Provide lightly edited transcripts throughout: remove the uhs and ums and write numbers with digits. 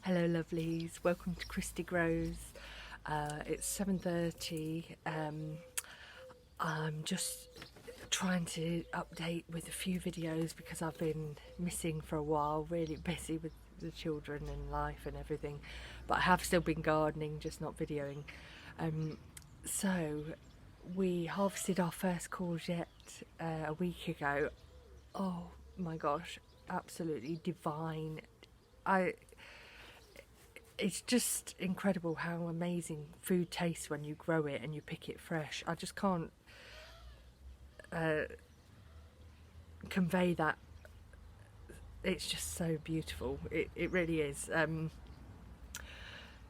Hello lovelies, welcome to Christy Grows. It's 7:30. I'm just trying to update with a few videos because I've been missing for a while, really busy with the children and life and everything, but I have still been gardening, just not videoing. So we harvested our first courgette a week ago. Oh my gosh, absolutely divine. It's just incredible how amazing food tastes when you grow it and you pick it fresh. I just can't convey that. It's just so beautiful. It really is.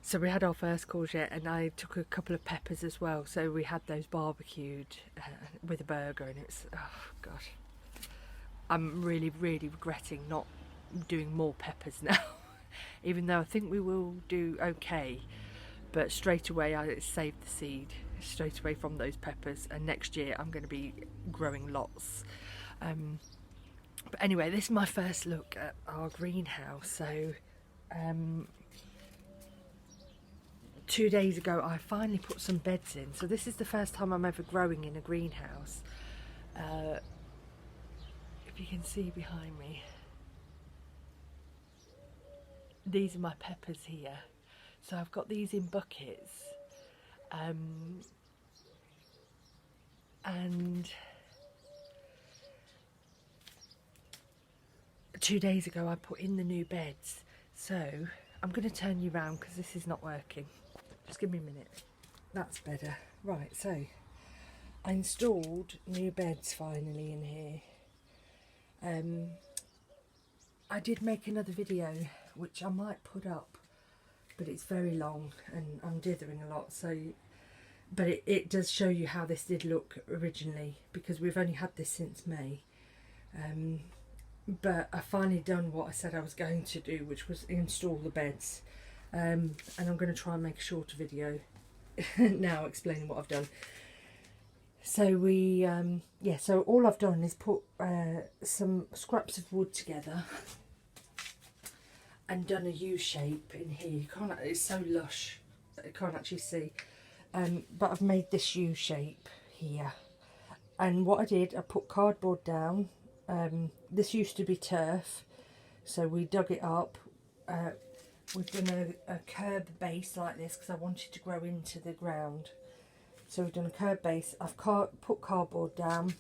So we had our first courgette and I took a couple of peppers as well. So we had those barbecued with a burger, and it's, oh gosh. I'm really regretting not doing more peppers now. Even though I think we will do okay, but straight away I saved the seed straight away from those peppers, and next year I'm going to be growing lots. But anyway, this is my first look at our greenhouse. So 2 days ago I finally put some beds in, so this is the first time I'm ever growing in a greenhouse. If you can see behind me, these are my peppers here. So I've got these in buckets, and 2 days ago I put in the new beds. So I'm going to turn you around because this is not working. Just give me a minute. That's better. Right, so I installed new beds finally in here. I did make another video which I might put up, but it's very long and I'm dithering a lot, so but it does show you how this did look originally, because we've only had this since May. But I finally done what I said I was going to do, which was install the beds, and I'm going to try and make a shorter video now explaining what I've done. So so all I've done is put some scraps of wood together and done a U shape in here. You can't, it's so lush that you can't actually see, but I've made this U shape here. And what I did, I put cardboard down. This used to be turf, so we dug it up. We've done a curb base like this because I wanted to grow into the ground. So we've done a curb base. I've put cardboard down,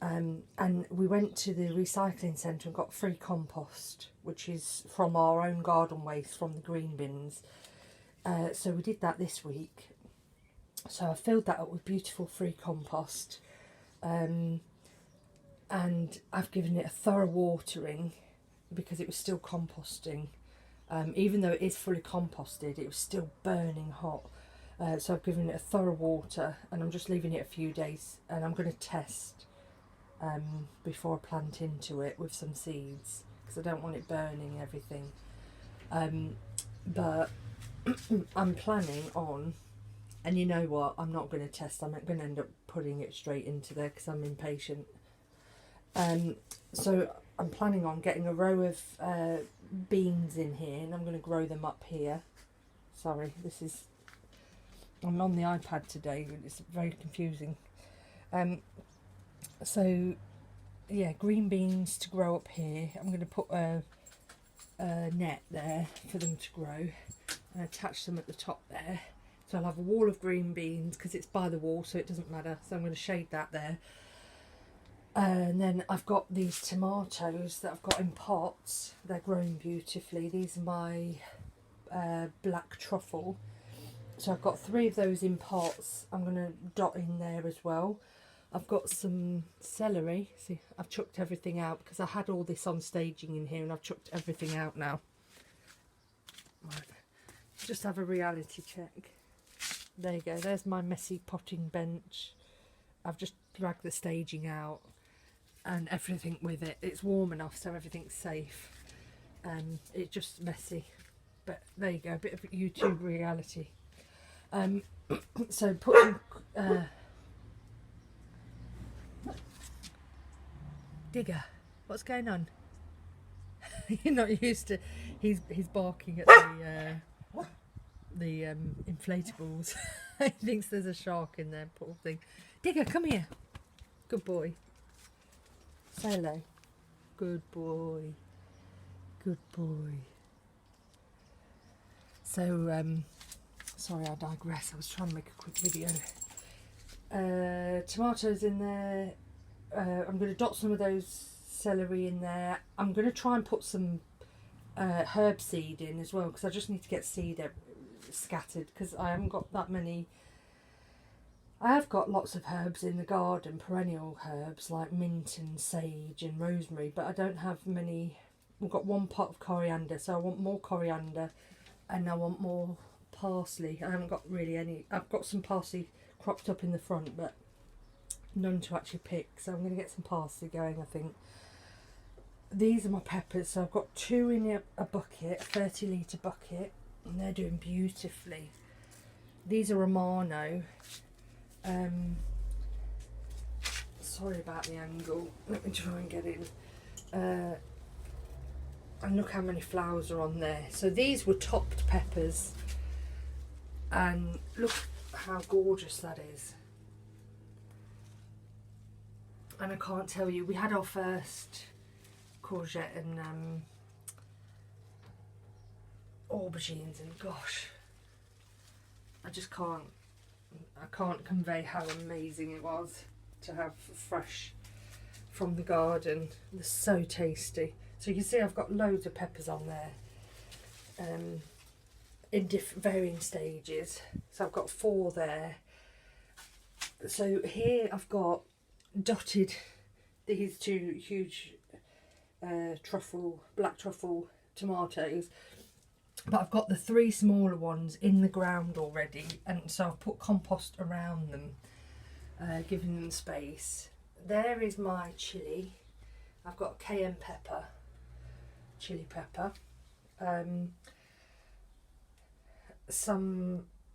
and we went to the recycling centre and got free compost, which is from our own garden waste from the green bins. So we did that this week. So I filled that up with beautiful free compost, and I've given it a thorough watering because it was still composting. Even though it is fully composted, it was still burning hot. So I've given it a thorough water, and I'm just leaving it a few days, and I'm going to test before I plant into it with some seeds, because I don't want it burning everything. But I'm planning on, and you know what, I'm not going to test, I'm going to end up putting it straight into there because I'm impatient. So I'm planning on getting a row of beans in here, and I'm going to grow them up here. Sorry, I'm on the iPad today, it's very confusing. So yeah, green beans to grow up here. I'm going to put a net there for them to grow and attach them at the top there. So I'll have a wall of green beans because it's by the wall, so it doesn't matter. So I'm going to shade that there. And then I've got these tomatoes that I've got in pots. They're growing beautifully. These are my black truffle. So I've got 3 of those in pots. I'm going to dot in there as well. I've got some celery. See, I've chucked everything out because I had all this on staging in here, and I've chucked everything out now. Right. Just have a reality check. There you go. There's my messy potting bench. I've just dragged the staging out and everything with it. It's warm enough so everything's safe. It's just messy. But there you go. A bit of YouTube reality. So put some Digger, what's going on? You're not used to. He's barking at the inflatables. He thinks there's a shark in there. Poor thing. Digger, come here. Good boy. Say hello. Good boy. Good boy. So sorry, I digress. I was trying to make a quick video. Tomatoes in there. I'm going to dot some of those celery in there. I'm going to try and put some herb seed in as well, because I just need to get seed scattered, because I haven't got that many. I have got lots of herbs in the garden, perennial herbs like mint and sage and rosemary, but I don't have many. We've got one pot of coriander, so I want more coriander, and I want more parsley. I haven't got really any. I've got some parsley cropped up in the front, but none to actually pick, so I'm going to get some parsley going, I think. These are my peppers, so I've got 2 in a bucket, a 30-litre bucket, and they're doing beautifully. These are Romano. Sorry about the angle, let me try and get in. And look how many flowers are on there. So these were topped peppers, and look how gorgeous that is. And I can't tell you, we had our first courgette and aubergines, and gosh, I can't convey how amazing it was to have fresh from the garden. They're so tasty. So you can see I've got loads of peppers on there, in varying stages. So I've got 4 there. So here I've got dotted these 2 huge black truffle tomatoes, but I've got the 3 smaller ones in the ground already, and so I've put compost around them, giving them space. There is my chilli. I've got cayenne pepper, chili pepper,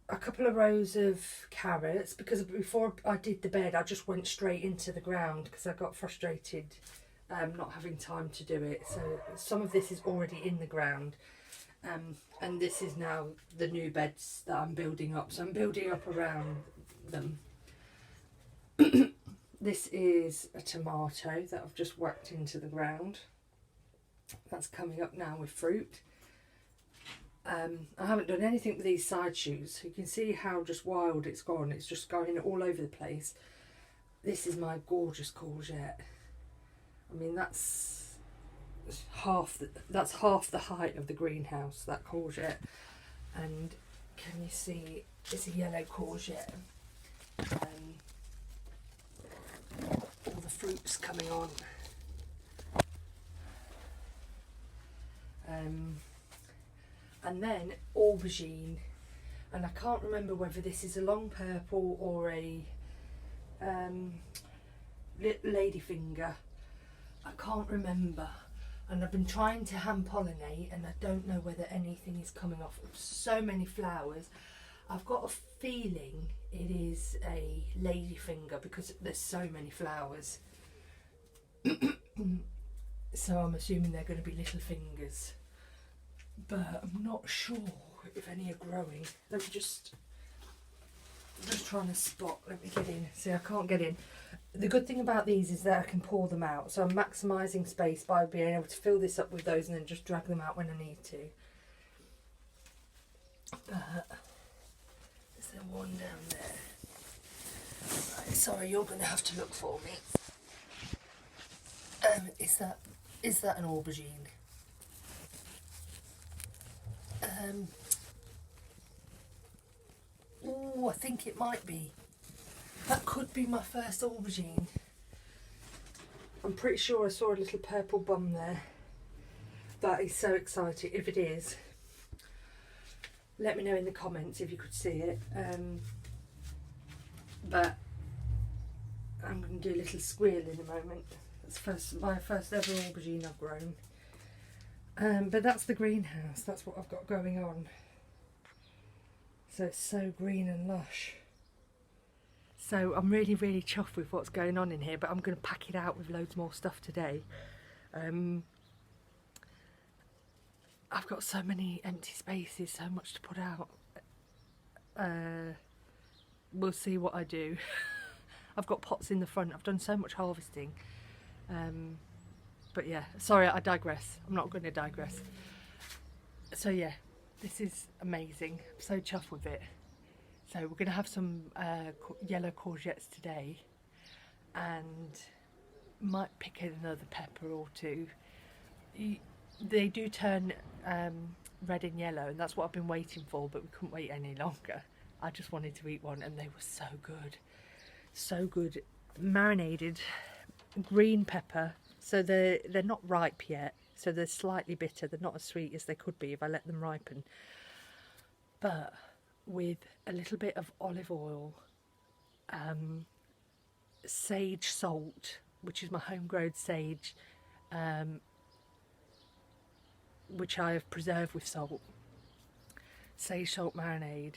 a couple of rows of carrots, because before I did the bed I just went straight into the ground because I got frustrated not having time to do it. So some of this is already in the ground, and this is now the new beds that I'm building up, so I'm building up around them. This is a tomato that I've just whacked into the ground. That's coming up now with fruit. I haven't done anything with these side shoots. You can see how just wild it's gone. It's just going all over the place. This is my gorgeous courgette. I mean, that's half the height of the greenhouse, that courgette. And can you see it's a yellow courgette? All the fruits coming on. And then aubergine, and I can't remember whether this is a long purple or a ladyfinger. I can't remember, and I've been trying to hand pollinate, and I don't know whether anything is coming off. So many flowers. I've got a feeling it is a ladyfinger because there's so many flowers. So I'm assuming they're going to be little fingers, but I'm not sure if any are growing. Let me I'm just trying to spot. Let me get in. See, I can't get in. The good thing about these is that I can pour them out, so I'm maximising space by being able to fill this up with those and then just drag them out when I need to. But is there one down there? Right, sorry, you're going to have to look for me. Is that an aubergine? Oh, I think it might be. That could be my first aubergine. I'm pretty sure I saw a little purple bum there. That is so exciting. If it is, let me know in the comments if you could see it. But I'm going to do a little squeal in a moment. That's my first ever aubergine I've grown. But that's the greenhouse. That's what I've got going on. So it's so green and lush. So I'm really, really chuffed with what's going on in here, but I'm going to pack it out with loads more stuff today. I've got so many empty spaces, so much to put out. We'll see what I do. I've got pots in the front. I've done so much harvesting. But yeah, sorry, I digress. I'm not going to digress. So yeah, this is amazing. I'm so chuffed with it. So we're going to have some yellow courgettes today, and might pick another pepper or two. They do turn red and yellow, and that's what I've been waiting for, but we couldn't wait any longer. I just wanted to eat one, and they were so good. So good. Marinated green pepper. So they're not ripe yet, so they're slightly bitter. They're not as sweet as they could be if I let them ripen. But with a little bit of olive oil, sage salt, which is my homegrown sage, which I have preserved with salt. Sage salt marinade.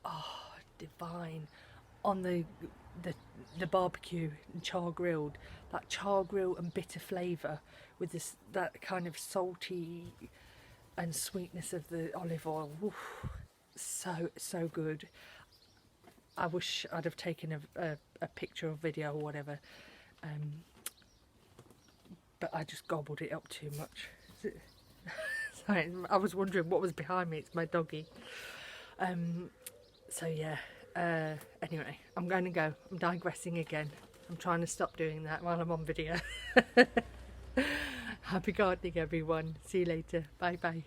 Oh, divine. On the barbecue and char grilled, that char grill and bitter flavour with this, that kind of salty and sweetness of the olive oil. Oof, so good. I wish I'd have taken a picture or video or whatever, but I just gobbled it up too much. Sorry, I was wondering what was behind me. It's my doggy. So yeah, anyway, I'm going to go. I'm digressing again. I'm trying to stop doing that while I'm on video. Happy gardening, everyone. See you later. Bye bye.